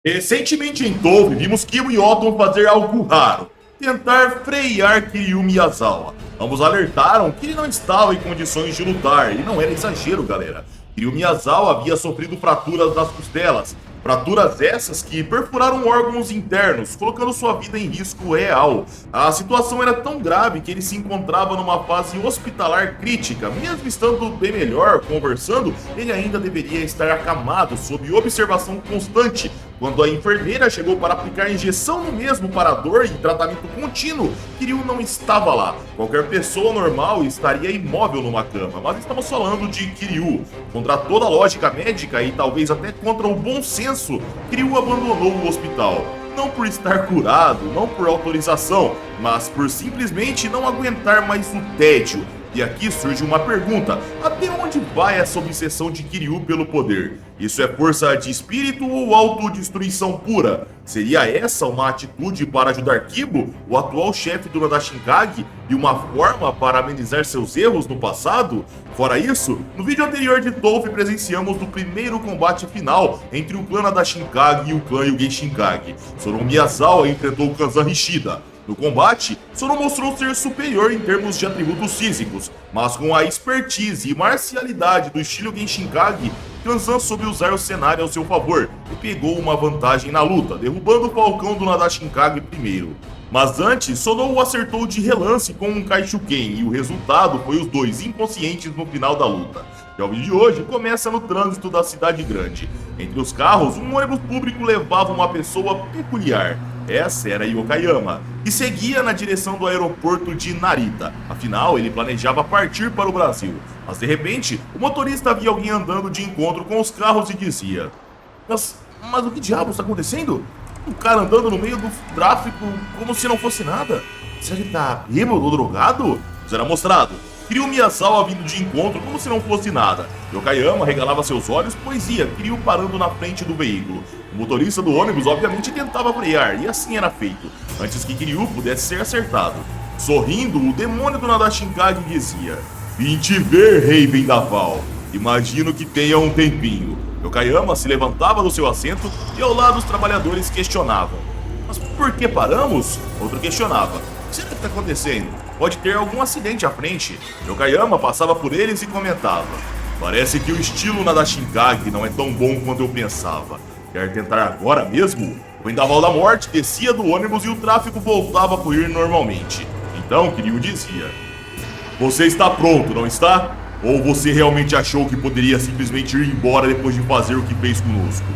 Recentemente em Touhou, vimos Kimo e Otton fazer algo raro, tentar frear Kiryu Miyazawa. Ambos alertaram que ele não estava em condições de lutar, e não era exagero, galera. Kiryu Miyazawa havia sofrido fraturas das costelas, fraturas essas que perfuraram órgãos internos, colocando sua vida em risco real. A situação era tão grave que ele se encontrava numa fase hospitalar crítica. Mesmo estando bem melhor, conversando, ele ainda deveria estar acamado, sob observação constante, quando a enfermeira chegou para aplicar injeção no mesmo para dor e tratamento contínuo. Kiryu não estava lá. Qualquer pessoa normal estaria imóvel numa cama, mas estamos falando de Kiryu. Contra toda a lógica médica e talvez até contra o bom senso, Kiryu abandonou o hospital. Não por estar curado, não por autorização, mas por simplesmente não aguentar mais o tédio. E aqui surge uma pergunta: até onde vai essa obsessão de Kiryu pelo poder? Isso é força de espírito ou autodestruição pura? Seria essa uma atitude para ajudar Kibo, o atual chefe do Nadashinkage, e uma forma para amenizar seus erros no passado? Fora isso, no vídeo anterior de Touhou presenciamos o primeiro combate final entre o clã Nadashinkage e o clã Yugen Shinkage. Soron Miyazawa enfrentou o Kanzan Hishida. No combate, Soron mostrou ser superior em termos de atributos físicos, mas com a expertise e marcialidade do estilo Genshinkage, Kanzan soube usar o cenário ao seu favor e pegou uma vantagem na luta, derrubando o Falcão do Nadashinkage primeiro. Mas antes, Sonou o acertou de relance com um Kaishuken e o resultado foi os dois inconscientes no final da luta. Já o vídeo de hoje começa no trânsito da cidade grande. Entre os carros, um ônibus público levava uma pessoa peculiar. Essa era Yokayama, que seguia na direção do aeroporto de Narita. Afinal, ele planejava partir para o Brasil. Mas de repente, o motorista via alguém andando de encontro com os carros e dizia: Mas o que diabos está acontecendo? Um cara andando no meio do tráfico como se não fosse nada. Será que ele tá bêbado ou drogado? Isso era mostrado. Kiryu Miyazawa vindo de encontro como se não fosse nada. Yokayama regalava seus olhos, pois ia Kiryu parando na frente do veículo. O motorista do ônibus obviamente tentava frear, e assim era feito, antes que Kiryu pudesse ser acertado. Sorrindo, o demônio do Nadashinkage dizia: Vim te ver, Rei Vendaval. Imagino que tenha um tempinho. Yokayama se levantava do seu assento e ao lado os trabalhadores questionavam: Mas por que paramos? Outro questionava: O que será que está acontecendo? Pode ter algum acidente à frente. Yokayama passava por eles e comentava: Parece que o estilo Nadashinkage não é tão bom quanto eu pensava. Quer tentar agora mesmo? O Vendaval da Morte descia do ônibus e o tráfego voltava a fluir normalmente. Então Kiryu dizia: Você está pronto, não está? Ou você realmente achou que poderia simplesmente ir embora depois de fazer o que fez conosco?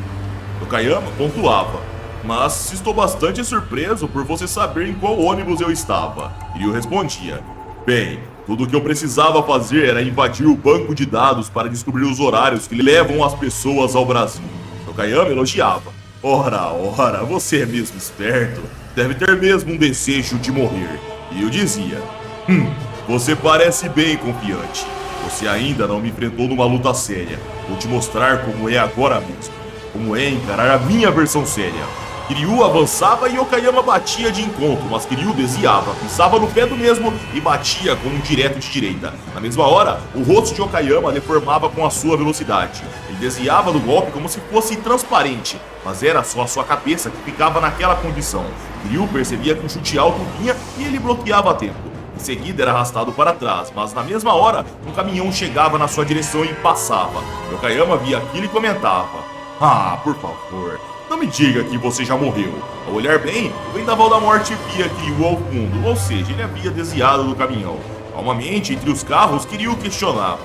Yokayama pontuava: Mas estou bastante surpreso por você saber em qual ônibus eu estava. Kiryu respondia: Bem, tudo o que eu precisava fazer era invadir o banco de dados para descobrir os horários que levam as pessoas ao Brasil. Yokayama elogiava: Ora, você é mesmo esperto. Deve ter mesmo um desejo de morrer. E eu dizia: Você parece bem confiante. Você ainda não me enfrentou numa luta séria. Vou te mostrar como é agora mesmo. Como é encarar a minha versão séria. Kiryu avançava e Yokayama batia de encontro, mas Kiryu desviava, pisava no pé do mesmo e batia com um direto de direita. Na mesma hora, o rosto de Yokayama deformava com a sua velocidade. Ele desviava do golpe como se fosse transparente, mas era só a sua cabeça que ficava naquela condição. Kiryu percebia que um chute alto vinha e ele bloqueava a tempo. Em seguida era arrastado para trás, mas na mesma hora, um caminhão chegava na sua direção e passava. Yokayama via aquilo e comentava: por favor, não me diga que você já morreu. Ao olhar bem, o Vendaval da Morte via Kiryu ao fundo, ou seja, ele havia desviado do caminhão. Calmamente, entre os carros, Kiryu questionava: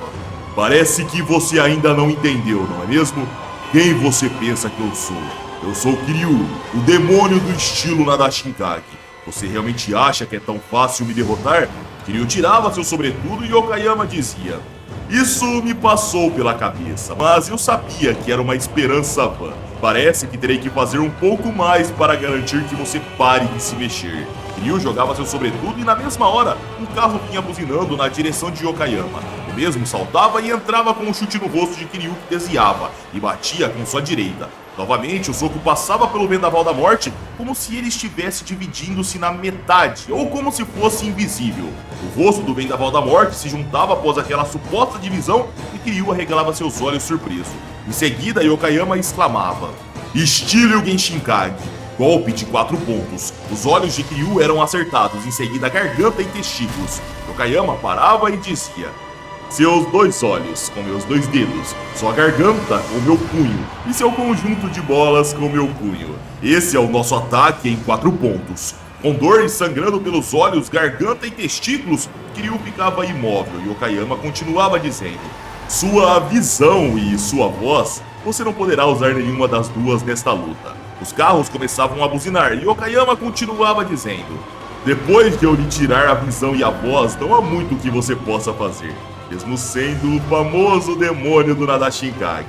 Parece que você ainda não entendeu, não é mesmo? Quem você pensa que eu sou? Eu sou Kiryu, o demônio do estilo Nadashinkage. Você realmente acha que é tão fácil me derrotar? Kiryu tirava seu sobretudo e Yokayama dizia: Isso me passou pela cabeça, mas eu sabia que era uma esperança vã. Parece que terei que fazer um pouco mais para garantir que você pare de se mexer. Kiryu jogava seu sobretudo e na mesma hora, um carro vinha buzinando na direção de Yokayama. O mesmo saltava e entrava com um chute no rosto de Kiryu que desviava e batia com sua direita. Novamente, o soco passava pelo Vendaval da Morte como se ele estivesse dividindo-se na metade, ou como se fosse invisível. O rosto do Vendaval da Morte se juntava após aquela suposta divisão e Kiryu arregalava seus olhos surpreso. Em seguida, Yokayama exclamava: Estilo Genshinkage. Golpe de 4 pontos. Os olhos de Kiryu eram acertados, em seguida garganta e testículos. Yokayama parava e dizia: seus 2 olhos com meus 2 dedos, sua garganta com meu punho e seu conjunto de bolas com meu punho. Esse é o nosso ataque em 4 pontos. Com dor e sangrando pelos olhos, garganta e testículos, Kiryu ficava imóvel e Yokayama continuava dizendo: sua visão e sua voz, você não poderá usar nenhuma das duas nesta luta. Os carros começavam a buzinar e Yokayama continuava dizendo: depois de eu lhe tirar a visão e a voz, não há muito que você possa fazer, mesmo sendo o famoso demônio do Nadashinkage.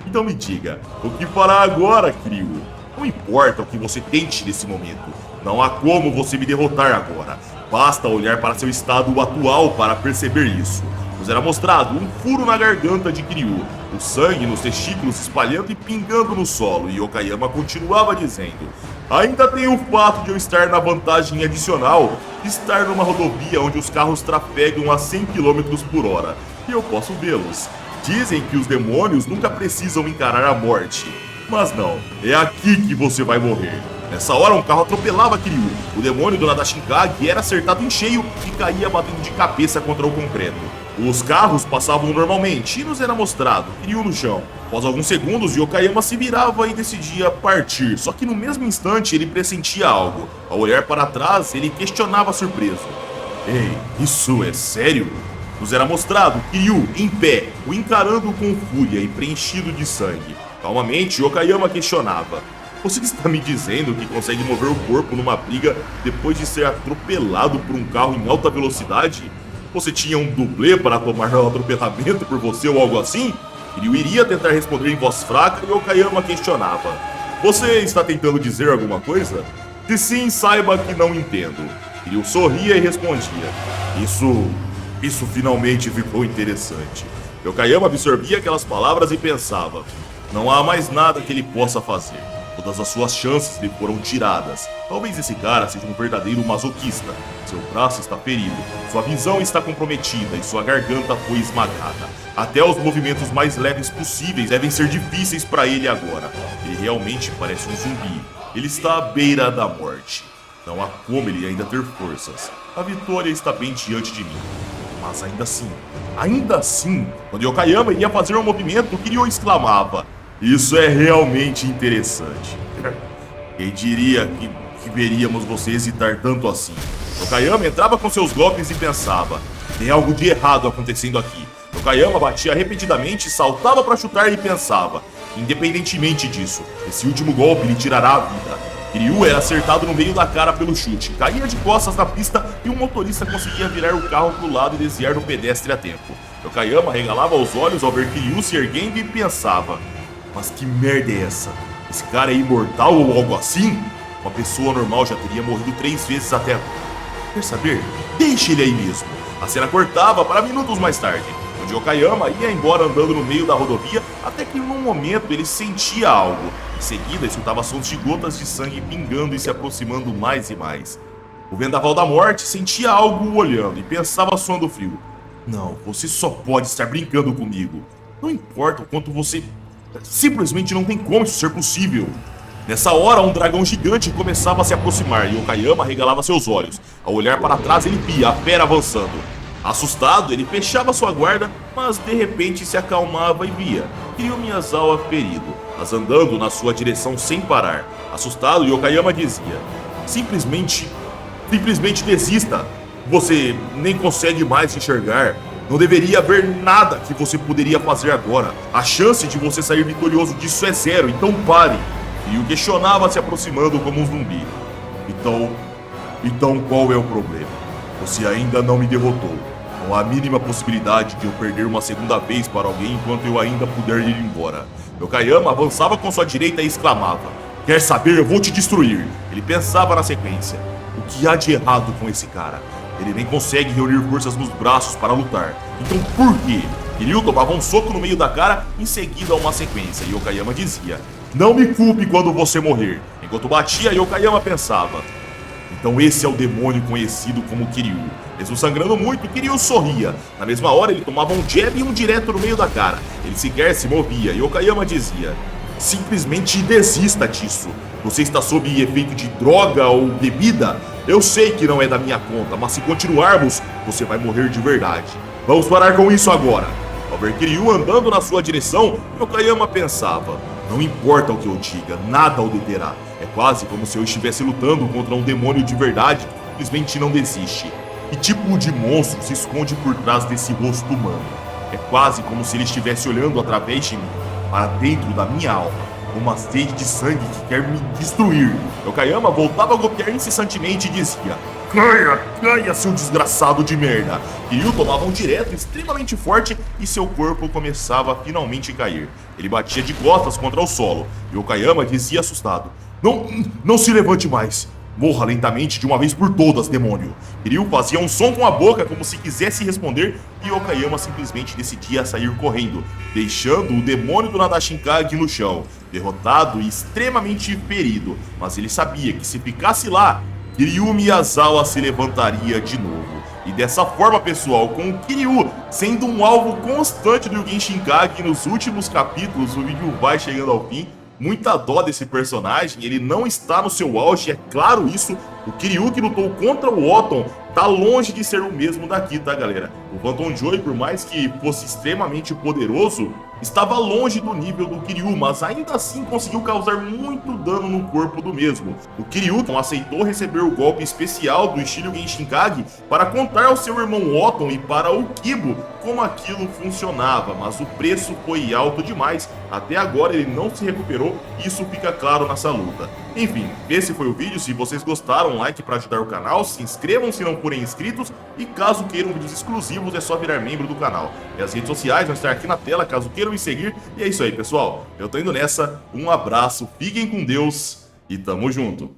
Então me diga, o que fará agora, Kiryu? Não importa o que você tente nesse momento, não há como você me derrotar agora. Basta olhar para seu estado atual para perceber isso. Nos era mostrado um furo na garganta de Kiryu, o sangue nos testículos espalhando e pingando no solo, e Yokayama continuava dizendo: ainda tem o fato de eu estar na vantagem adicional de estar numa rodovia onde os carros trafegam a 100 km por hora, e eu posso vê-los. Dizem que os demônios nunca precisam encarar a morte, mas não, é aqui que você vai morrer. Nessa hora, um carro atropelava Kiryu. O demônio do Nadashinkage era acertado em cheio e caía batendo de cabeça contra o concreto. Os carros passavam normalmente e nos era mostrado Kiryu no chão. Após alguns segundos, Yokayama se virava e decidia partir, só que no mesmo instante ele pressentia algo. Ao olhar para trás, ele questionava surpreso: ei, isso é sério? Nos era mostrado Kiryu em pé, o encarando com fúria e preenchido de sangue. Calmamente, Yokayama questionava: você está me dizendo que consegue mover o corpo numa briga depois de ser atropelado por um carro em alta velocidade? Você tinha um dublê para tomar o atropelamento por você ou algo assim? Kiryu iria tentar responder em voz fraca e Yokayama questionava: você está tentando dizer alguma coisa? Se sim, saiba que não entendo. Kiryu sorria e respondia: Isso finalmente ficou interessante. Yokayama absorvia aquelas palavras e pensava: não há mais nada que ele possa fazer. Todas as suas chances lhe foram tiradas. Talvez esse cara seja um verdadeiro masoquista. Seu braço está ferido, sua visão está comprometida e sua garganta foi esmagada. Até os movimentos mais leves possíveis devem ser difíceis para ele agora. Ele realmente parece um zumbi. Ele está à beira da morte. Não há como ele ainda ter forças. A vitória está bem diante de mim. Mas ainda assim, quando Yokayama ia fazer um movimento, Kiryu exclamava: isso é realmente interessante. Quem diria que veríamos você hesitar tanto assim? Yokayama entrava com seus golpes e pensava: tem algo de errado acontecendo aqui. Yokayama batia repetidamente, saltava para chutar e pensava: independentemente disso, esse último golpe lhe tirará a vida. Kiryu era acertado no meio da cara pelo chute, caía de costas na pista e um motorista conseguia virar o carro para o lado e desviar do pedestre a tempo. Yokayama regalava os olhos ao ver Kiryu se erguendo e pensava: mas que merda é essa? Esse cara é imortal ou algo assim? Uma pessoa normal já teria morrido 3 vezes até agora. Quer saber? Deixe ele aí mesmo. A cena cortava para minutos mais tarde, onde Yokayama ia embora andando no meio da rodovia, até que num momento ele sentia algo. Em seguida, escutava sons de gotas de sangue pingando e se aproximando mais e mais. O vendaval da morte sentia algo o olhando e pensava suando frio: não, você só pode estar brincando comigo. Não importa o quanto você... simplesmente não tem como isso ser possível. Nessa hora, um dragão gigante começava a se aproximar e Yokayama regalava seus olhos. Ao olhar para trás, ele via a fera avançando. Assustado, ele fechava sua guarda, mas de repente se acalmava e via Kiryu Miyazawa ferido, mas andando na sua direção sem parar. Assustado, Yokayama dizia: simplesmente desista. Você nem consegue mais enxergar. Não deveria haver nada que você poderia fazer agora. A chance de você sair vitorioso disso é 0, então pare. E o questionava se aproximando como um zumbi. Então qual é o problema? Você ainda não me derrotou. Não há a mínima possibilidade de eu perder uma segunda vez para alguém enquanto eu ainda puder ir embora. Yokayama avançava com sua direita e exclamava: quer saber? Eu vou te destruir. Ele pensava na sequência: o que há de errado com esse cara? Ele nem consegue reunir forças nos braços para lutar. Então por quê? Kiryu tomava um soco no meio da cara, em seguida uma sequência, e Yokayama dizia: não me culpe quando você morrer. Enquanto batia, Yokayama pensava: então esse é o demônio conhecido como Kiryu. Mesmo sangrando muito, Kiryu sorria. Na mesma hora, ele tomava um jab e um direto no meio da cara. Ele sequer se movia, e Yokayama dizia: simplesmente desista disso. Você está sob efeito de droga ou bebida? Eu sei que não é da minha conta, mas se continuarmos, você vai morrer de verdade. Vamos parar com isso agora. Ao ver Kiryu andando na sua direção, Yokoyama pensava: não importa o que eu diga, nada o deterá. É quase como se eu estivesse lutando contra um demônio de verdade que simplesmente não desiste. Que tipo de monstro se esconde por trás desse rosto humano? É quase como se ele estivesse olhando através de mim, para dentro da minha alma. Uma sede de sangue que quer me destruir. Yokoyama voltava a golpear incessantemente e dizia: caia, caia, seu desgraçado de merda. Kiryu tomava um direto extremamente forte e seu corpo começava a finalmente cair. Ele batia de costas contra o solo. Yokoyama dizia assustado: não se levante mais. Morra lentamente de uma vez por todas, demônio. Kiryu fazia um som com a boca como se quisesse responder e Yokoyama simplesmente decidia sair correndo, deixando o demônio do Nadashinkage no chão, derrotado e extremamente ferido. Mas ele sabia que se ficasse lá, Kiryu Miyazawa se levantaria de novo. E dessa forma, pessoal, com o Kiryu sendo um alvo constante do Genshinkage nos últimos capítulos, o vídeo vai chegando ao fim. Muita dó desse personagem, ele não está no seu auge, é claro isso. O Kiryu que lutou contra o Otton tá longe de ser o mesmo daqui, tá, galera? O Phantom Joy, por mais que fosse extremamente poderoso, estava longe do nível do Kiryu, mas ainda assim conseguiu causar muito dano no corpo do mesmo. O Kiryu não aceitou receber o golpe especial do estilo Genshinkage para contar ao seu irmão Otton e para o Kibo como aquilo funcionava, mas o preço foi alto demais. Até agora ele não se recuperou e isso fica claro nessa luta. Enfim, esse foi o vídeo. Se vocês gostaram, like para ajudar o canal, se inscrevam se não forem inscritos e caso queiram vídeos exclusivos é só virar membro do canal. E as redes sociais vão estar aqui na tela caso queiram me seguir. E é isso aí, pessoal. Eu tô indo nessa, um abraço, fiquem com Deus e tamo junto.